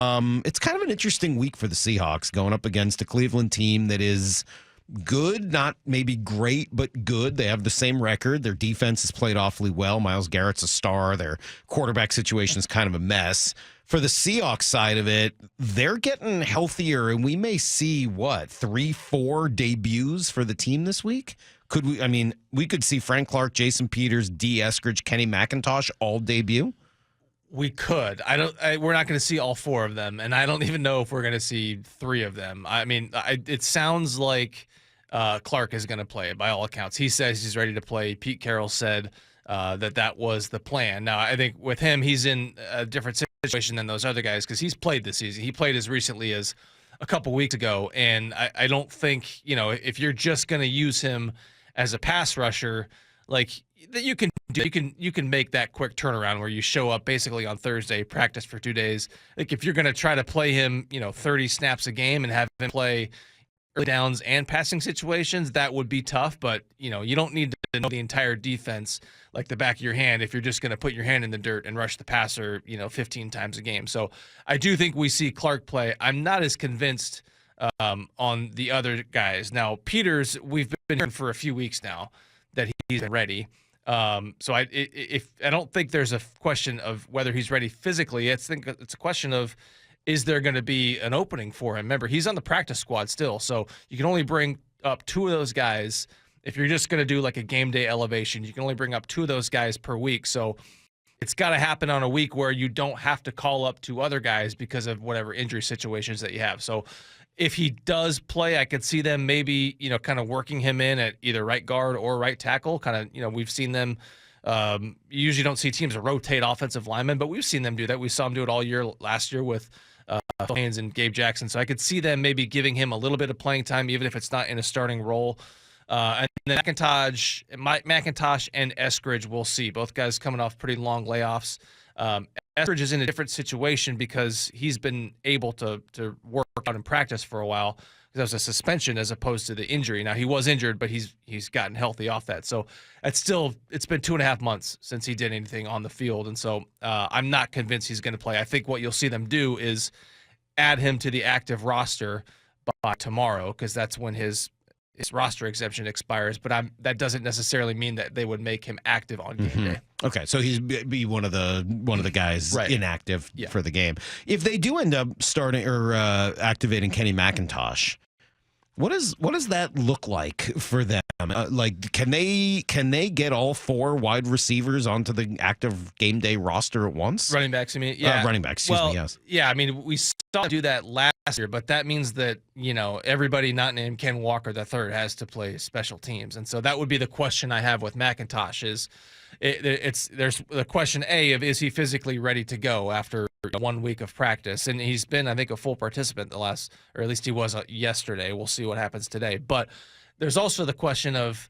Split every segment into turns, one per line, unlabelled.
It's kind of an interesting week for the Seahawks going up against a Cleveland team that is good, not maybe great, but good. They have the same record. Their defense has played awfully well. Myles Garrett's a star. Their quarterback situation is kind of a mess. For the Seahawks side of it, they're getting healthier, and we may see, 3-4 debuts for the team this week? Could we? I mean, we could see Frank Clark, Jason Peters, D. Eskridge, Kenny McIntosh all debut?
We could. We're not going to see all four of them, and I don't even know if we're going to see three of them. I mean, it sounds like Clark is going to play. By all accounts, he says he's ready to play. Pete Carroll said that was the plan. Now, I think with him, he's in a different situation than those other guys because he's played this season. He played as recently as a couple weeks ago, and I don't think if you're just going to use him as a pass rusher, like that you can make that quick turnaround where you show up basically on Thursday, practice for 2 days. Like if you're going to try to play him, 30 snaps a game and have him play early downs and passing situations, that would be tough. But you don't need to know the entire defense like the back of your hand if you're just going to put your hand in the dirt and rush the passer, 15 times a game. So I do think we see Clark play. I'm not as convinced on the other guys. Now Peters, we've been hearing for a few weeks now that he's ready. So I don't think there's a question of whether he's ready physically. It's a question of, is there going to be an opening for him? Remember, he's on the practice squad still, so you can only bring up two of those guys. If you're just going to do like a game day elevation, you can only bring up two of those guys per week. So it's got to happen on a week where you don't have to call up two other guys because of whatever injury situations that you have. So if he does play, I could see them maybe, kind of working him in at either right guard or right tackle. Kind of, we've seen them. You usually don't see teams rotate offensive linemen, but we've seen them do that. We saw them do it all year last year with Haynes and Gabe Jackson. So I could see them maybe giving him a little bit of playing time, even if it's not in a starting role. And then McIntosh and Eskridge, we'll see. Both guys coming off pretty long layoffs. Eskridge is in a different situation because he's been able to work out in practice for a while because that was a suspension as opposed to the injury. Now, he was injured, but he's gotten healthy off that. So it's been 2.5 months since he did anything on the field. And so I'm not convinced he's going to play. I think what you'll see them do is add him to the active roster by tomorrow because that's when his roster exemption expires, but that doesn't necessarily mean that they would make him active on game day.
Okay, so he's be one of the guys inactive for the game. If they do end up starting or activating Kenny McIntosh, what does that look like for them? Can they get all four wide receivers onto the active game day roster at once?
Running backs, I mean, yeah,
running backs. Excuse me. Yes.
Yeah, I mean, we saw do that last year, but that means that everybody not named Ken Walker III has to play special teams, and so that would be the question I have with McIntosh. There's the question A of, is he physically ready to go after 1 week of practice? And he's been, I think, a full participant or at least he was yesterday. We'll see what happens today. But there's also the question of,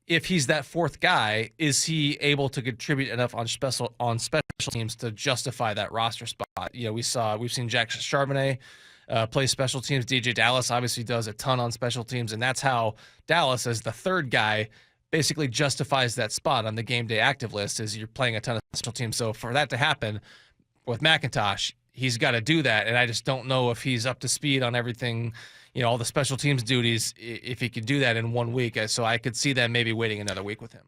if he's that fourth guy, is he able to contribute enough on special teams to justify that roster spot? We've seen Jack Charbonnet play special teams. DJ Dallas obviously does a ton on special teams, and that's how Dallas, as the third guy, basically justifies that spot on the game day active list, is you're playing a ton of special teams. So for that to happen with McIntosh, he's got to do that. And I just don't know if he's up to speed on everything, all the special teams duties, if he could do that in 1 week. So I could see them maybe waiting another week with him.